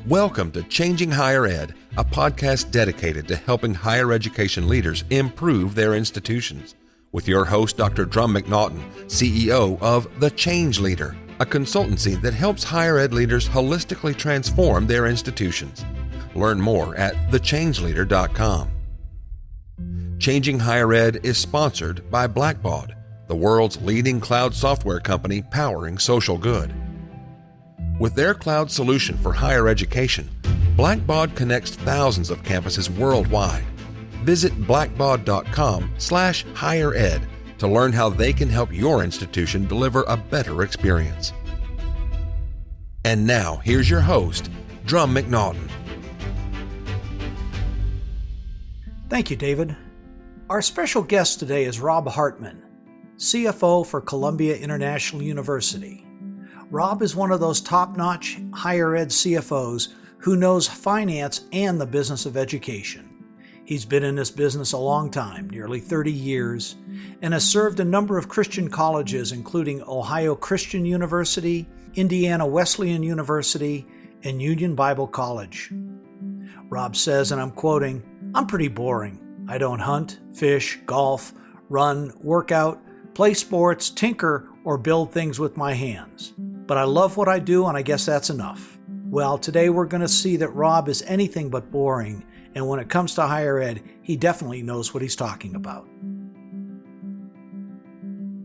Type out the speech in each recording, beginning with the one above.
Welcome to Changing Higher Ed, a podcast dedicated to helping higher education leaders improve their institutions. With your host, Dr. Drum McNaughton, CEO of The Change Leader, a consultancy that helps higher ed leaders holistically transform their institutions. Learn more at thechangeleader.com. Changing Higher Ed is sponsored by Blackbaud, the world's leading cloud software company powering social good. With their cloud solution for higher education, Blackbaud connects thousands of campuses worldwide. Visit blackbaud.com/highered to learn how they can help your institution deliver a better experience. And now, here's your host, Drum McNaughton. Thank you, David. Our special guest today is Rob Hartman, CFO for Columbia International University. Rob is one of those top-notch higher ed CFOs who knows finance and the business of education. He's been in this business a long time, nearly 30 years, and has served a number of Christian colleges, including Ohio Christian University, Indiana Wesleyan University, and Union Bible College. Rob says, and I'm quoting, "I'm pretty boring. I don't hunt, fish, golf, run, work out, play sports, tinker, or build things with my hands. But I love what I do, and I guess that's enough." Well, today we're going to see that Rob is anything but boring, and when it comes to higher ed, he definitely knows what he's talking about.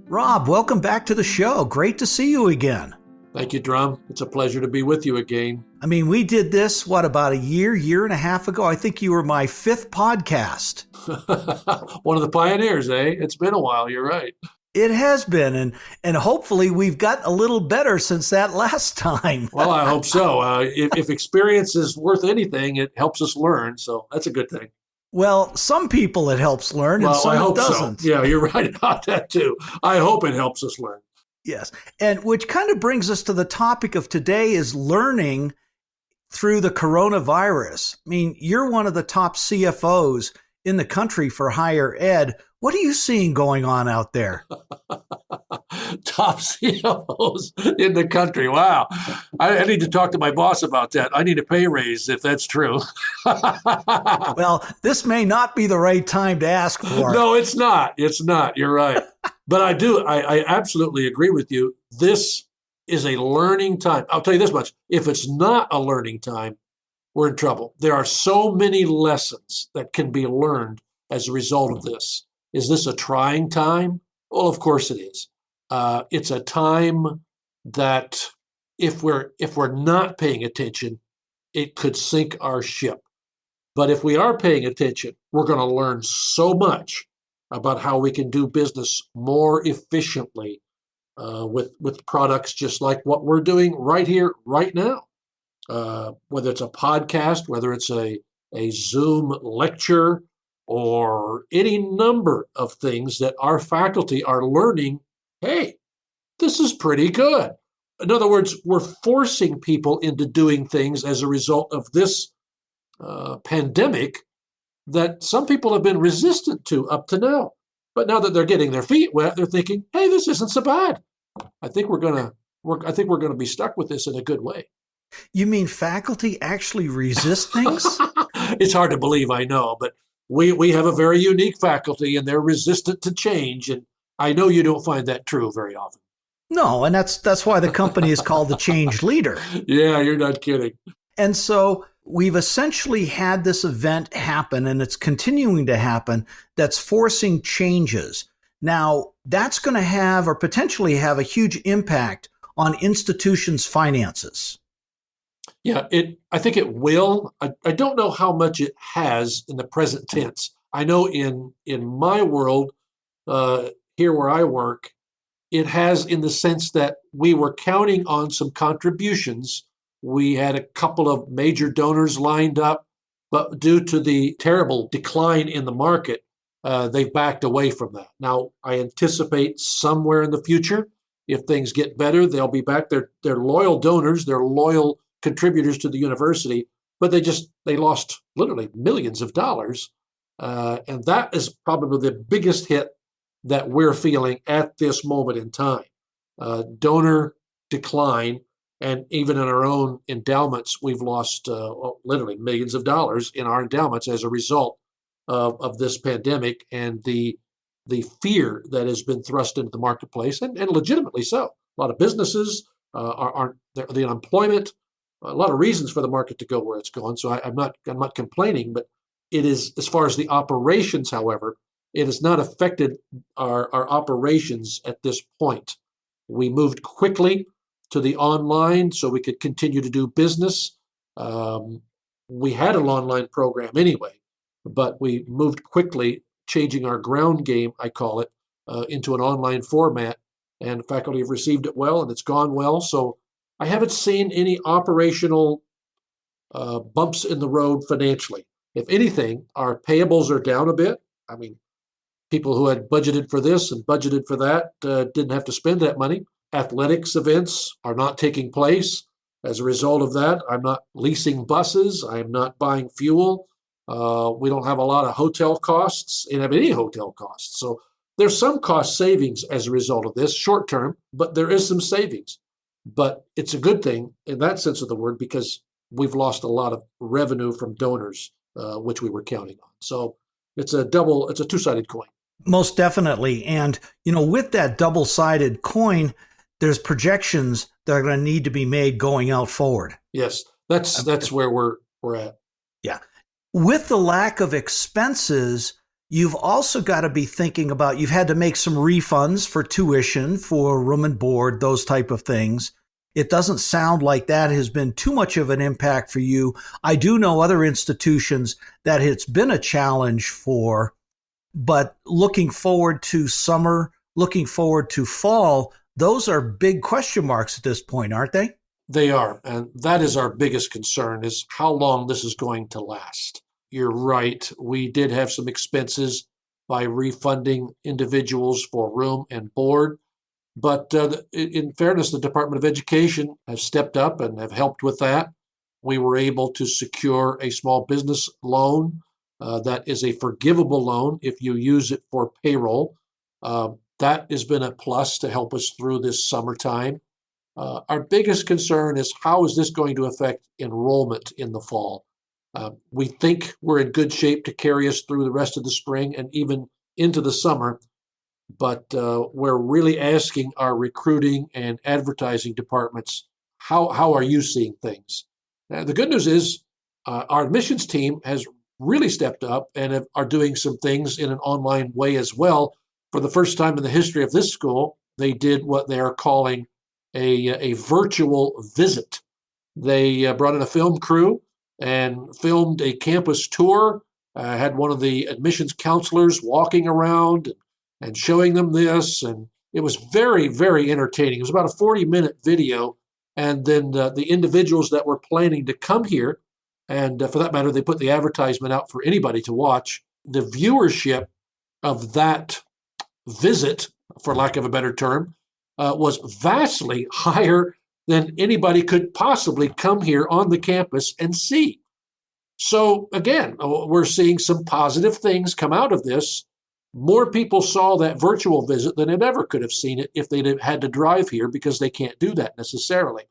Rob, welcome back to the show. Great to see you again. Thank you, Drum. It's a pleasure to be with you again. I mean, we did this, about a year and a half ago? I think you were my fifth podcast. One of the pioneers, eh? It's been a while, you're right. It has been, and hopefully we've got a little better since that last time. Well, I hope so. If experience is worth anything, it helps us learn, so that's a good thing. Well, some people it helps learn, and some I hope it doesn't. So. Yeah, you're right about that too. I hope it helps us learn. Yes, and which kind of brings us to the topic of today is learning through the coronavirus. I mean, you're one of the top CFOs in the country for higher ed. What are you seeing going on out there? Top CFOs in the country. Wow. I need to talk to my boss about that. I need a pay raise if that's true. Well, this may not be the right time to ask for it. No, it's not. It's not. You're right. But I absolutely agree with you. This is a learning time. I'll tell you this much. If it's not a learning time, we're in trouble. There are so many lessons that can be learned as a result of this. Is this a trying time? Well, of course it is. It's a time that if we're not paying attention, it could sink our ship. But if we are paying attention, we're going to learn so much about how we can do business more efficiently with products just like what we're doing right here, right now. Whether it's a podcast, whether it's a Zoom lecture, or any number of things that our faculty are learning, hey, this is pretty good. In other words, we're forcing people into doing things as a result of this pandemic that some people have been resistant to up to now. But now that they're getting their feet wet, they're thinking, hey, this isn't so bad. I think we're gonna be stuck with this in a good way. You mean faculty actually resist things? It's hard to believe, I know, but we have a very unique faculty and they're resistant to change. And I know you don't find that true very often. No, and that's why the company is called The Change Leader. Yeah, you're not kidding. And so we've essentially had this event happen, and it's continuing to happen, that's forcing changes. Now, that's going to have or potentially have a huge impact on institutions' finances. Yeah, I think it will. I don't know how much it has in the present tense. I know in my world, here where I work, it has in the sense that we were counting on some contributions. We had a couple of major donors lined up, but due to the terrible decline in the market, they've backed away from that. Now, I anticipate somewhere in the future, if things get better, they'll be back. They're loyal donors, they're loyal contributors to the university, but they lost literally millions of dollars. And that is probably the biggest hit that we're feeling at this moment in time. Donor decline And even in our own endowments, we've lost literally millions of dollars in our endowments as a result of this pandemic and the fear that has been thrust into the marketplace, and legitimately so. A lot of businesses aren't the unemployment, a lot of reasons for the market to go where it's going. So I'm not complaining, but it is, as far as the operations, however, it has not affected our operations at this point. We moved quickly to the online so we could continue to do business. We had an online program anyway, but we moved quickly, changing our ground game, I call it, into an online format. And faculty have received it well, and it's gone well. So I haven't seen any operational bumps in the road financially. If anything, our payables are down a bit. I mean, people who had budgeted for this and budgeted for that didn't have to spend that money. Athletics events are not taking place. As a result of that, I'm not leasing buses. I'm not buying fuel. We don't have a lot of hotel costs, and have any hotel costs. So there's some cost savings as a result of this, short term, but there is some savings. But it's a good thing in that sense of the word, because we've lost a lot of revenue from donors, which we were counting on. So it's a two-sided coin. Most definitely. And, with that double-sided coin, there's projections that are going to need to be made going out forward. Yes, that's where we're at. Yeah. With the lack of expenses, you've also got to be thinking about, you've had to make some refunds for tuition, for room and board, those type of things. It doesn't sound like that has been too much of an impact for you. I do know other institutions that it's been a challenge for, but looking forward to summer, looking forward to fall, those are big question marks at this point, aren't they? They are. And that is our biggest concern, is how long this is going to last. You're right. We did have some expenses by refunding individuals for room and board. But in fairness, the Department of Education has stepped up and have helped with that. We were able to secure a small business loan that is a forgivable loan if you use it for payroll. That has been a plus to help us through this summertime. Our biggest concern is, how is this going to affect enrollment in the fall? We think we're in good shape to carry us through the rest of the spring and even into the summer. But we're really asking our recruiting and advertising departments, how are you seeing things? The good news is our admissions team has really stepped up and are doing some things in an online way as well. For the first time in the history of this school, they did what they are calling a virtual visit. They brought in a film crew and filmed a campus tour, had one of the admissions counselors walking around and showing them this. And it was very, very entertaining. It was about a 40-minute video. And then the individuals that were planning to come here, and for that matter, they put the advertisement out for anybody to watch. The viewership of that visit, for lack of a better term, was vastly higher than anybody could possibly come here on the campus and see. So again, we're seeing some positive things come out of this. More people saw that virtual visit than it ever could have seen it if they'd had to drive here, because they can't do that necessarily.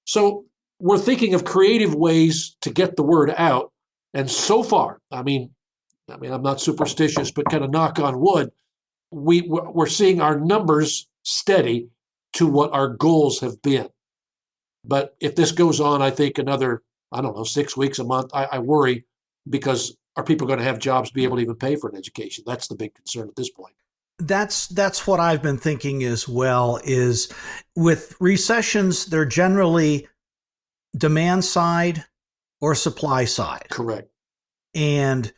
So we're thinking of creative ways to get the word out. And so far, I mean, I'm not superstitious, but kind of knock on wood, we're seeing our numbers steady to what our goals have been. But if this goes on, I think another, 6 weeks, a month, I worry, because are people going to have jobs, be able to even pay for an education? That's the big concern at this point. That's what I've been thinking as well, is with recessions, they're generally demand side or supply side. Correct. And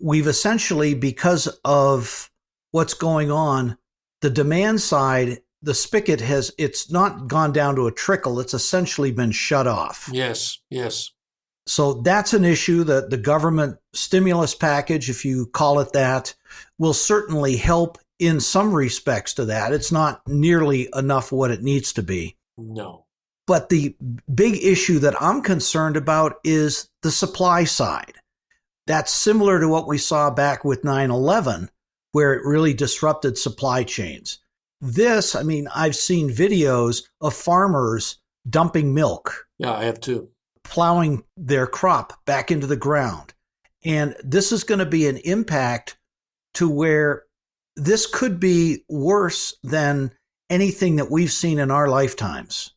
we've essentially, because of what's going on, the demand side, the spigot it's not gone down to a trickle. It's essentially been shut off. Yes. So that's an issue that the government stimulus package, if you call it that, will certainly help in some respects to that. It's not nearly enough what it needs to be. No. But the big issue that I'm concerned about is the supply side. That's similar to what we saw back with 9/11, where it really disrupted supply chains. I've seen videos of farmers dumping milk, Yeah, I have too. plowing their crop back into the ground. And this is going to be an impact to where this could be worse than anything that we've seen in our lifetimes.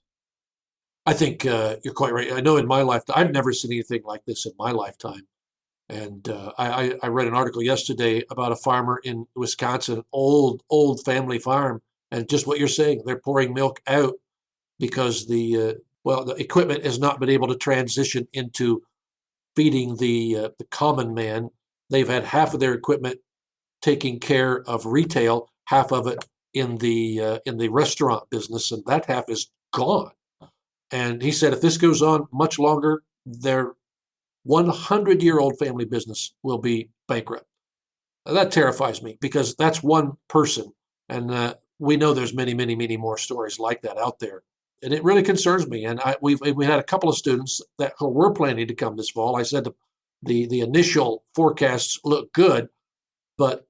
I think you're quite right. I know in my lifetime, I've never seen anything like this in my lifetime. And I read an article yesterday about a farmer in Wisconsin, old family farm, and just what you're saying, they're pouring milk out because the equipment has not been able to transition into feeding the common man. They've had half of their equipment taking care of retail, half of it in the restaurant business, and that half is gone. And he said if this goes on much longer, their 100-year-old family business will be bankrupt. That terrifies me because that's one person, and we know there's many more stories like that out there, and it really concerns me. And we had a couple of students that were planning to come this fall. I said the initial forecasts look good, but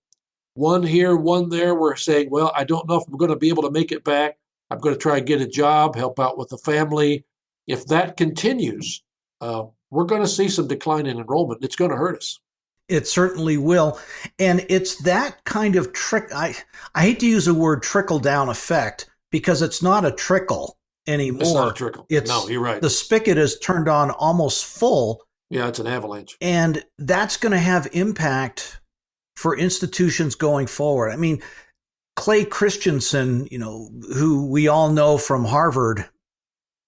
one here, one there, we're saying, well, I don't know if we're going to be able to make it back. I'm going to try and get a job, help out with the family. If that continues, we're going to see some decline in enrollment. It's going to hurt us. It certainly will. And it's that kind of I hate to use the word trickle down effect because it's not a trickle anymore. It's not a trickle. No, you're right. The spigot is turned on almost full. Yeah, it's an avalanche. And that's going to have impact for institutions going forward. I mean, Clay Christensen, who we all know from Harvard,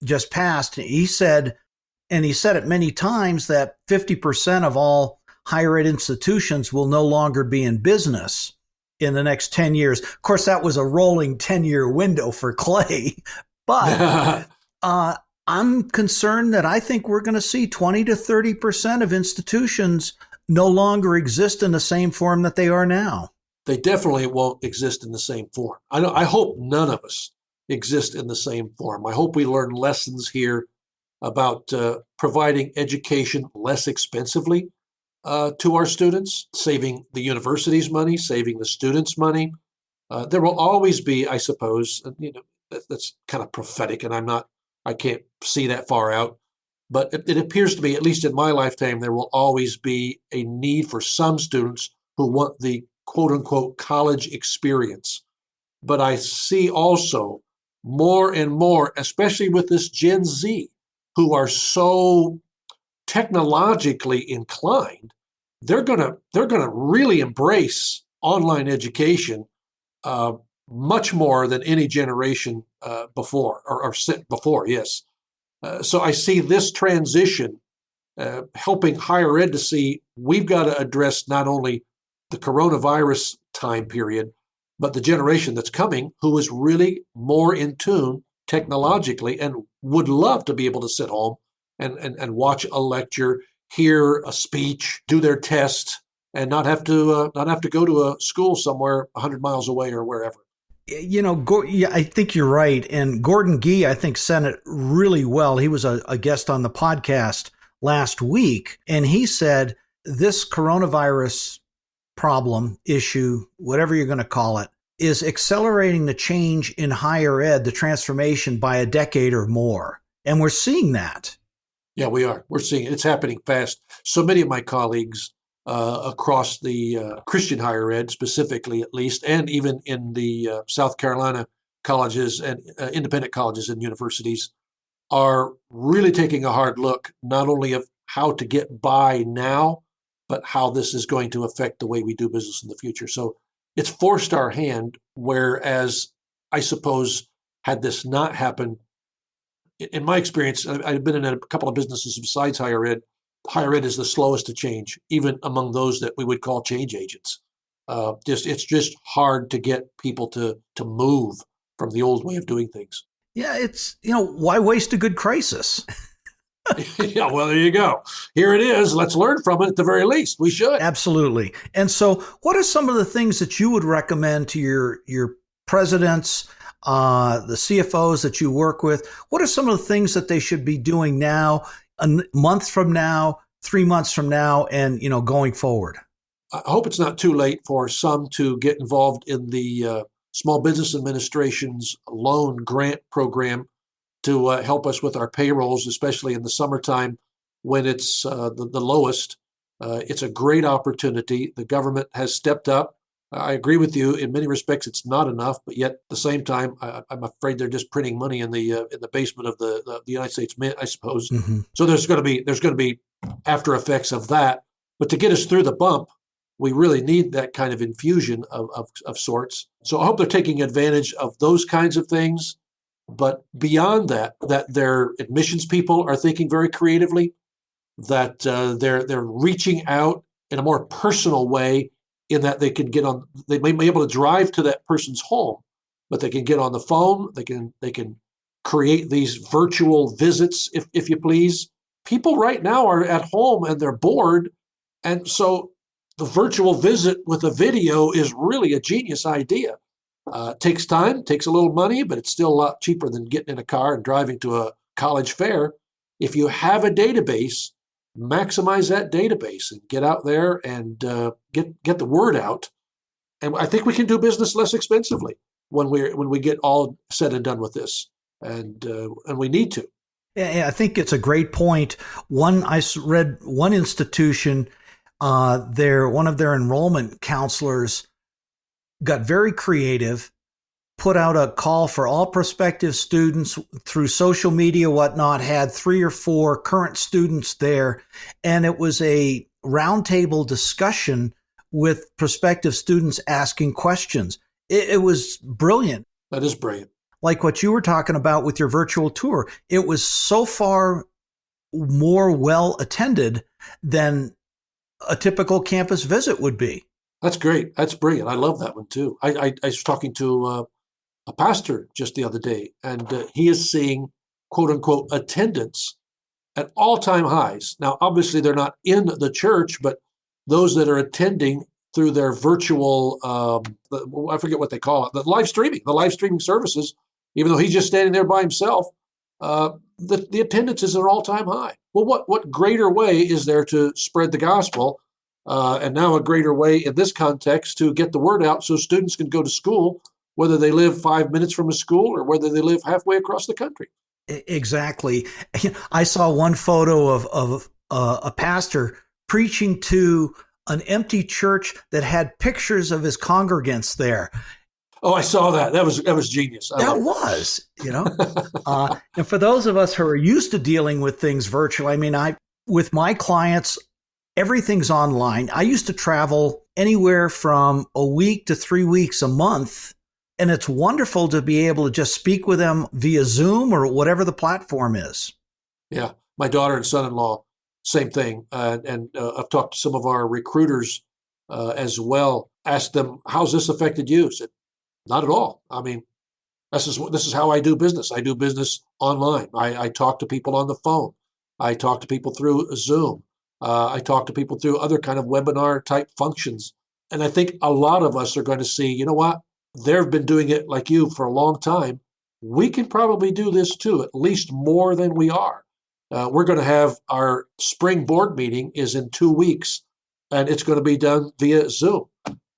just passed. He said it many times, that 50% of all higher ed institutions will no longer be in business in the next 10 years. Of course, that was a rolling 10-year window for Clay. But I'm concerned that I think we're going to see 20 to 30% of institutions no longer exist in the same form that they are now. They definitely won't exist in the same form. I hope none of us exist in the same form. I hope we learn lessons here about providing education less expensively to our students, saving the university's money, saving the students' money. There will always be, I suppose, that's kind of prophetic, and I can't see that far out. But it appears to me, at least in my lifetime, there will always be a need for some students who want the quote unquote college experience. But I see also more and more, especially with this Gen Z, who are so technologically inclined, they're gonna really embrace online education much more than any generation before or before. Yes. So I see this transition helping higher ed to see we've got to address not only the coronavirus time period, but the generation that's coming who is really more in tune technologically and would love to be able to sit home and watch a lecture, hear a speech, do their test, and not have to go to a school somewhere 100 miles away or wherever. I think you're right. And Gordon Gee, I think, said it really well. He was a guest on the podcast last week, and he said this coronavirus problem, issue, whatever you're going to call it, is accelerating the change in higher ed, the transformation by a decade or more. And we're seeing that. Yeah, we are. We're seeing it. It's happening fast. So many of my colleagues across the Christian higher ed, specifically at least, and even in the South Carolina colleges and independent colleges and universities, are really taking a hard look, not only of how to get by now, but how this is going to affect the way we do business in the future. So it's forced our hand, whereas I suppose had this not happened, in my experience, I've been in a couple of businesses besides higher ed. Higher ed is the slowest to change, even among those that we would call change agents. It's just hard to get people to move from the old way of doing things. Yeah, it's, why waste a good crisis? Yeah, well, there you go. Here it is. Let's learn from it at the very least. We should. Absolutely. And so what are some of the things that you would recommend to your presidents, the CFOs that you work with? What are some of the things that they should be doing now, a month from now, 3 months from now, and going forward? I hope it's not too late for some to get involved in the Small Business Administration's loan grant program. to help us with our payrolls, especially in the summertime when it's the lowest. It's a great opportunity. The government has stepped up. I agree with you. In many respects, it's not enough, but yet at the same time, I'm afraid they're just printing money in the basement of the United States Mint, I suppose. Mm-hmm. So there's going to be after effects of that. But to get us through the bump, we really need that kind of infusion of sorts. So I hope they're taking advantage of those kinds of things. But beyond that, that their admissions people are thinking very creatively, that they're reaching out in a more personal way, in that they may be able to drive to that person's home, but they can get on the phone. They can create these virtual visits, if you please. People right now are at home and they're bored, and so the virtual visit with a video is really a genius idea. Takes time, takes a little money, but it's still a lot cheaper than getting in a car and driving to a college fair. If you have a database, maximize that database and get out there and get the word out. And I think we can do business less expensively when we get all said and done with this, and we need to. Yeah, I think it's a great point. I read one institution, one of their enrollment counselors got very creative, put out a call for all prospective students through social media, whatnot, had 3 or 4 current students there. And it was a roundtable discussion with prospective students asking questions. It was brilliant. That is brilliant. Like what you were talking about with your virtual tour. It was so far more well attended than a typical campus visit would be. That's great. That's brilliant. I love that one too. I was talking to a pastor just the other day, and he is seeing quote unquote attendance at all-time highs. Now, obviously, they're not in the church, but those that are attending through their virtual, I forget what they call it, the live streaming services, even though he's just standing there by himself, the attendance is at an all-time high. Well, what greater way is there to spread the gospel? And now a greater way in this context to get the word out so students can go to school, whether they live 5 minutes from a school or whether they live halfway across the country. Exactly. I saw one photo of a pastor preaching to an empty church that had pictures of his congregants there. Oh, I saw that. That was genius. That was. And for those of us who are used to dealing with things virtual, I mean, with my clients, everything's online. I used to travel anywhere from a week to 3 weeks a month, and it's wonderful to be able to just speak with them via Zoom or whatever the platform is. Yeah, my daughter and son-in-law, same thing. And I've talked to some of our recruiters as well. Asked them, "How's this affected you?" Said, "Not at all. I mean, this is how I do business. I do business online. I talk to people on the phone. I talk to people through Zoom. I talk to people through other kind of webinar type functions." And I think a lot of us are going to see, you know what? They've been doing it like you for a long time. We can probably do this too, at least more than we are. We're going to have our spring board meeting is in 2 weeks, and it's going to be done via Zoom.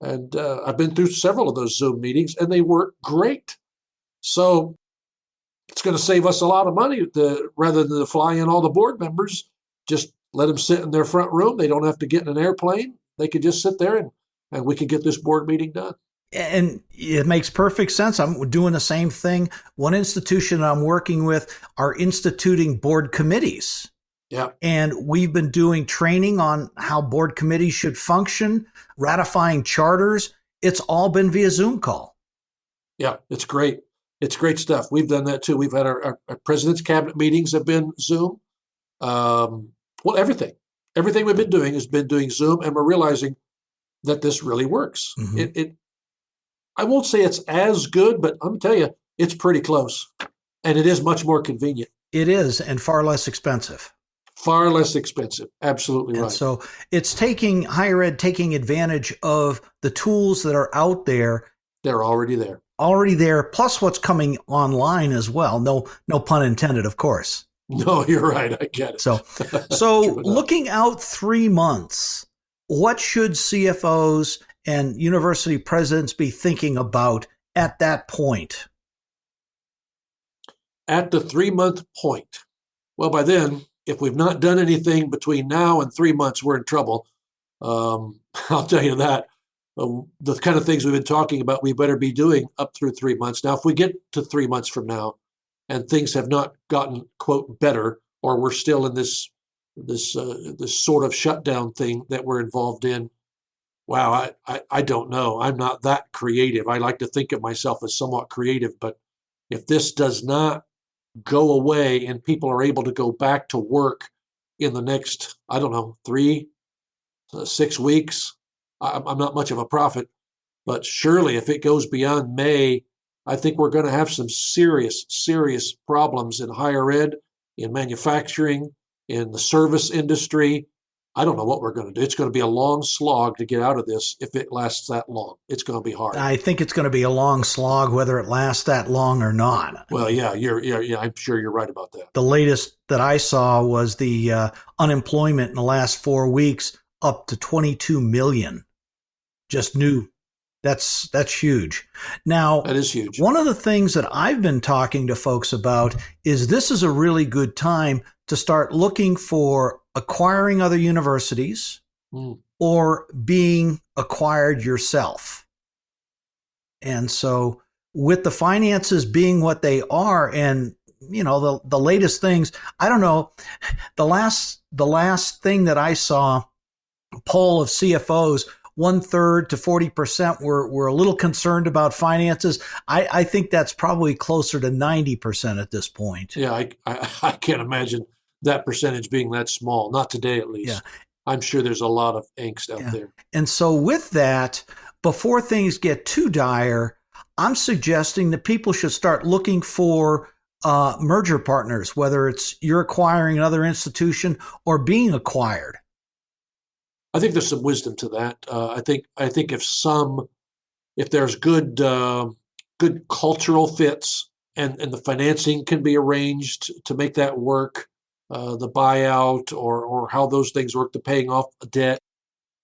And I've been through several of those Zoom meetings, and they work great. So it's going to save us a lot of money rather than to fly in all the board members. Just let them sit in their front room. They don't have to get in an airplane. They could just sit there and we could get this board meeting done. And it makes perfect sense. I'm doing the same thing. One institution I'm working with are instituting board committees. Yeah. And we've been doing training on how board committees should function, ratifying charters. It's all been via Zoom call. Yeah, it's great. It's great stuff. We've done that too. We've had our president's cabinet meetings have been Zoom. Well, everything we've been doing has been doing Zoom, and we're realizing that this really works. Mm-hmm. I won't say it's as good, but I'm telling you, it's pretty close, and it is much more convenient. It is, and far less expensive. Far less expensive. Absolutely right. And so it's higher ed taking advantage of the tools that are out there. They're already there. Plus what's coming online as well. No pun intended, of course. No, you're right. I get it. So looking out 3 months, what should CFOs and university presidents be thinking about at that point? at the 3-month point. Well, by then, if we've not done anything between now and 3 months, we're in trouble. I'll tell you that. The kind of things we've been talking about, we better be doing up through 3 months. Now, if we get to 3 months from now and things have not gotten, quote, better, or we're still in this sort of shutdown thing that we're involved in, wow, I don't know. I'm not that creative. I like to think of myself as somewhat creative, but if this does not go away and people are able to go back to work in the next, I don't know, 6 weeks, I'm not much of a prophet, but surely if it goes beyond May, I think we're going to have some serious, serious problems in higher ed, in manufacturing, in the service industry. I don't know what we're going to do. It's going to be a long slog to get out of this if it lasts that long. It's going to be hard. I think it's going to be a long slog, whether it lasts that long or not. Well, yeah, I'm sure you're right about that. The latest that I saw was the unemployment in the last 4 weeks up to 22 million. Just new. That's huge. Now, that is huge. One of the things that I've been talking to folks about is this is a really good time to start looking for acquiring other universities or being acquired yourself. And so with the finances being what they are, and the latest things, I don't know, the last thing that I saw, poll of CFOs, 1/3 to 40% were a little concerned about finances. I think that's probably closer to 90% at this point. Yeah, I can't imagine that percentage being that small, not today at least. Yeah. I'm sure there's a lot of angst out there. And so with that, before things get too dire, I'm suggesting that people should start looking for merger partners, whether it's you're acquiring another institution or being acquired. I think there's some wisdom to that. I think if there's good cultural fits and the financing can be arranged to make that work, the buyout or how those things work, the paying off a debt.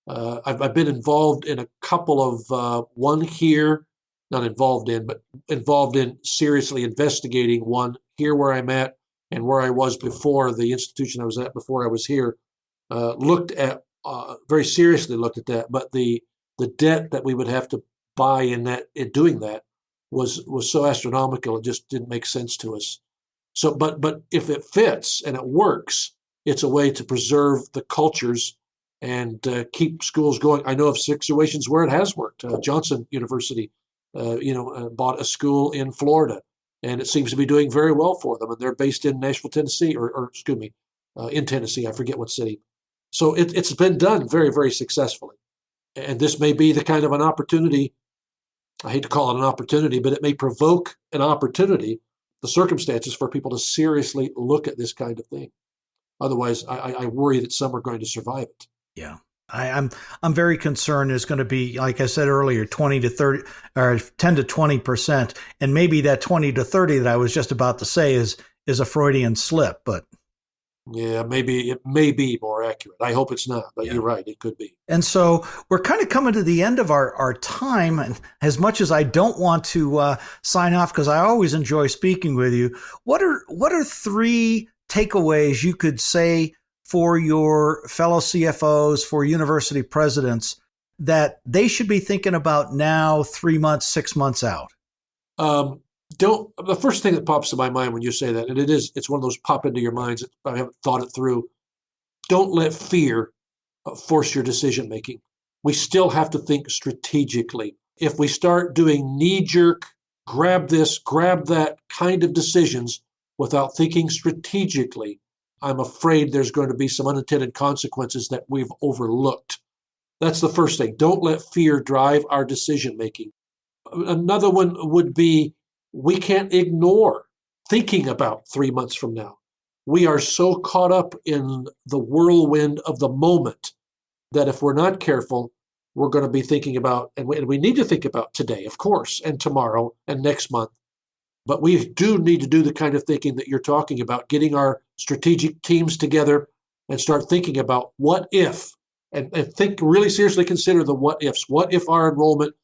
I've been involved in a couple of one here, not involved in, but involved in seriously investigating one here where I'm at and where I was before, the institution I was at before I was here, very seriously looked at that. But the debt that we would have to buy in doing that was so astronomical, it just didn't make sense to us. So, but if it fits and it works, it's a way to preserve the cultures and keep schools going. I know of situations where it has worked. Johnson University, bought a school in Florida, and it seems to be doing very well for them. And they're based in Nashville, Tennessee, in Tennessee. I forget what city. So it's been done very, very successfully. And this may be the kind of an opportunity. I hate to call it an opportunity, but it may provoke an opportunity, the circumstances for people to seriously look at this kind of thing. Otherwise, I worry that some are going to survive it. Yeah. I'm very concerned there's going to be, like I said earlier, 20 to 30 or 10 to 20%. And maybe that 20 to 30 that I was just about to say is a Freudian slip, but yeah, maybe it may be more accurate. I hope it's not, but You're right. It could be. And so we're kind of coming to the end of our time. And as much as I don't want to sign off, because I always enjoy speaking with you, what are 3 takeaways you could say for your fellow CFOs, for university presidents, that they should be thinking about now, 3 months, 6 months out? The first thing that pops to my mind when you say that, and it's one of those pop into your minds, I haven't thought it through. Don't let fear force your decision making. We still have to think strategically. If we start doing knee-jerk, grab this, grab that kind of decisions without thinking strategically, I'm afraid there's going to be some unintended consequences that we've overlooked. That's the first thing. Don't let fear drive our decision making. Another one would be, we can't ignore thinking about 3 months from now. We are so caught up in the whirlwind of the moment that if we're not careful, we're going to be thinking about, and we need to think about today, of course, and tomorrow and next month. But we do need to do the kind of thinking that you're talking about, getting our strategic teams together and start thinking about what if, and think really seriously, consider the what ifs. What if our enrollment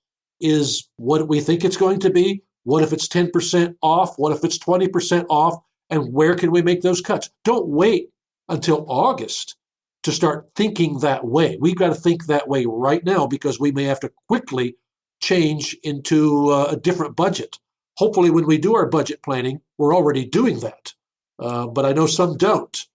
is what we think it's going to be? What if it's 10% off? What if it's 20% off? And where can we make those cuts? Don't wait until August to start thinking that way. We've got to think that way right now because we may have to quickly change into a different budget. Hopefully, when we do our budget planning, we're already doing that. But I know some don't.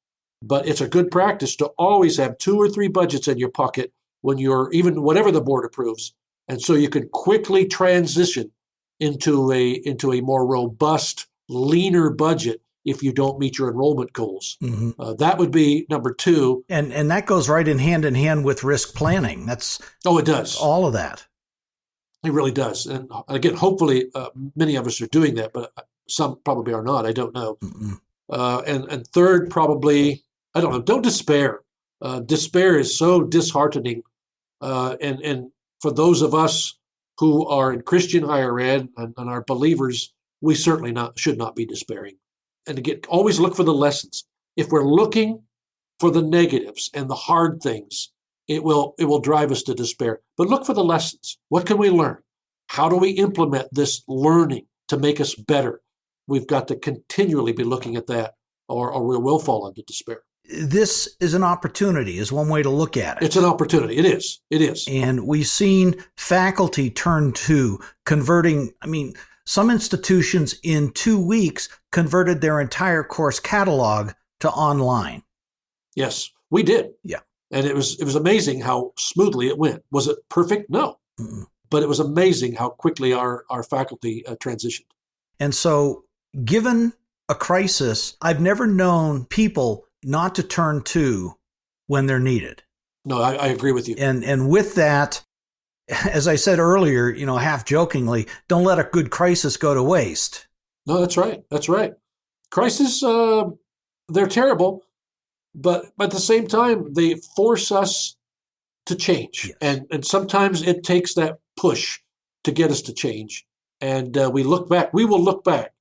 But it's a good practice to always have 2 or 3 budgets in your pocket when you're even whatever the board approves. And so you can quickly transition into a more robust, leaner budget if you don't meet your enrollment goals. Mm-hmm. That would be number 2. And that goes right in hand with risk planning. It does. All of that. It really does. And again, hopefully many of us are doing that, but some probably are not. I don't know. And third, probably, I don't know, don't despair. Despair is so disheartening. And for those of us who are in Christian higher ed and are believers, we certainly should not be despairing. And again, always look for the lessons. If we're looking for the negatives and the hard things, it will drive us to despair. But look for the lessons. What can we learn? How do we implement this learning to make us better? We've got to continually be looking at that, or we will fall into despair. This is an opportunity, is one way to look at it. It's an opportunity. It is. It is. And we've seen faculty turn to converting. Some institutions in 2 weeks converted their entire course catalog to online. Yes, we did. Yeah. And it was amazing how smoothly it went. Was it perfect? No. Mm-hmm. But it was amazing how quickly our faculty transitioned. And so, given a crisis, I've never known people not to turn to when they're needed. No, I agree with you. And with that, as I said earlier, half jokingly, don't let a good crisis go to waste. No, that's right. That's right. Crises, they're terrible, but at the same time, they force us to change. Yes. And sometimes it takes that push to get us to change. And we will look back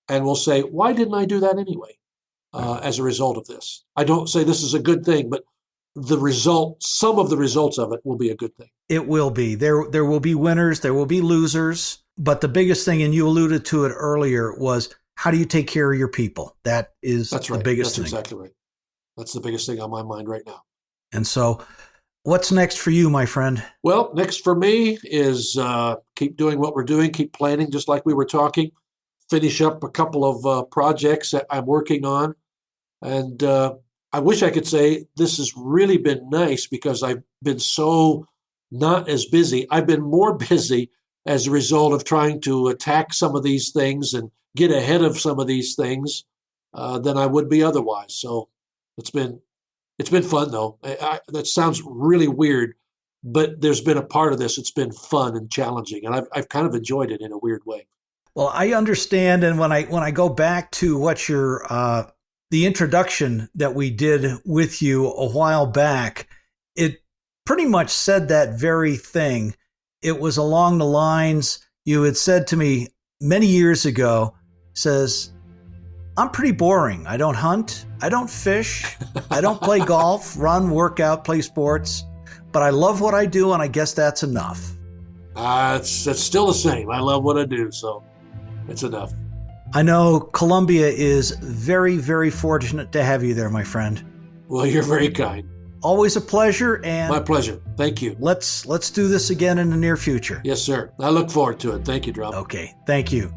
and we'll say, why didn't I do that anyway? As a result of this. I don't say this is a good thing, but some of the results of it will be a good thing. It will be. There will be winners, there will be losers, but the biggest thing, and you alluded to it earlier, was how do you take care of your people? That's right. The biggest thing. That's exactly right. That's the biggest thing on my mind right now. And so what's next for you, my friend? Well, next for me is keep doing what we're doing, keep planning just like we were talking, finish up a couple of projects that I'm working on. And I wish I could say this has really been nice because I've been so not as busy. I've been more busy as a result of trying to attack some of these things and get ahead of some of these things than I would be otherwise. So it's been fun, though. That sounds really weird, but there's been a part of this. It's been fun and challenging, and I've kind of enjoyed it in a weird way. Well, I understand, and when I go back to what the introduction that we did with you a while back, it pretty much said that very thing. It was along the lines you had said to me many years ago, says, I'm pretty boring. I don't hunt. I don't fish. I don't play golf, run, work out, play sports, but I love what I do, and I guess that's enough. It's still the same. I love what I do, so it's enough. I know Columbia is very, very fortunate to have you there, my friend. Well, you're very kind. Always a pleasure. And my pleasure. Thank you. Let's do this again in the near future. Yes, sir. I look forward to it. Thank you, Rob. Okay. Thank you.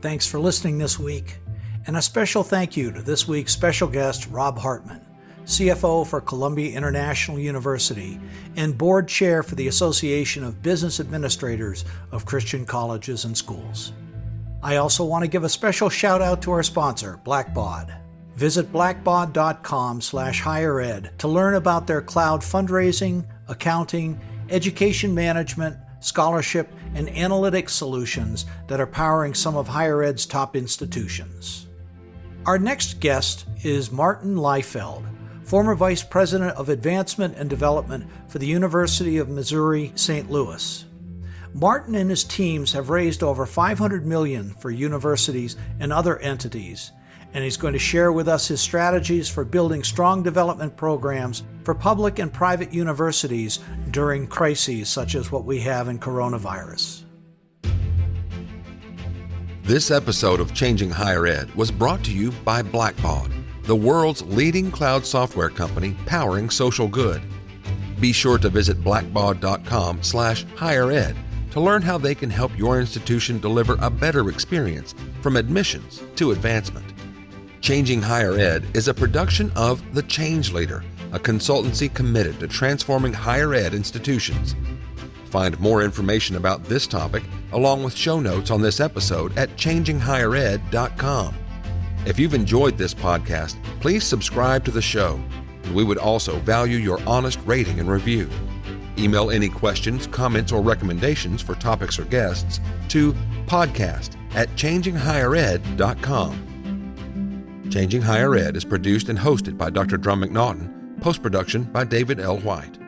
Thanks for listening this week. And a special thank you to this week's special guest, Rob Hartman, CFO for Columbia International University and board chair for the Association of Business Administrators of Christian Colleges and Schools. I also want to give a special shout out to our sponsor, Blackbaud. Visit blackbaud.com/highered to learn about their cloud fundraising, accounting, education management, scholarship, and analytics solutions that are powering some of higher ed's top institutions. Our next guest is Martin Liefeld, former Vice President of Advancement and Development for the University of Missouri, St. Louis. Martin and his teams have raised over $500 million for universities and other entities, and he's going to share with us his strategies for building strong development programs for public and private universities during crises such as what we have in coronavirus. This episode of Changing Higher Ed was brought to you by Blackbaud, the world's leading cloud software company powering social good. Be sure to visit blackbaud.com/highered to learn how they can help your institution deliver a better experience from admissions to advancement. Changing Higher Ed is a production of The Change Leader, a consultancy committed to transforming higher ed institutions. Find more information about this topic, along with show notes on this episode at changinghighered.com. If you've enjoyed this podcast, please subscribe to the show. We would also value your honest rating and review. Email any questions, comments, or recommendations for topics or guests to podcast@changinghighered.com. Changing Higher Ed is produced and hosted by Dr. Drum McNaughton, post-production by David L. White.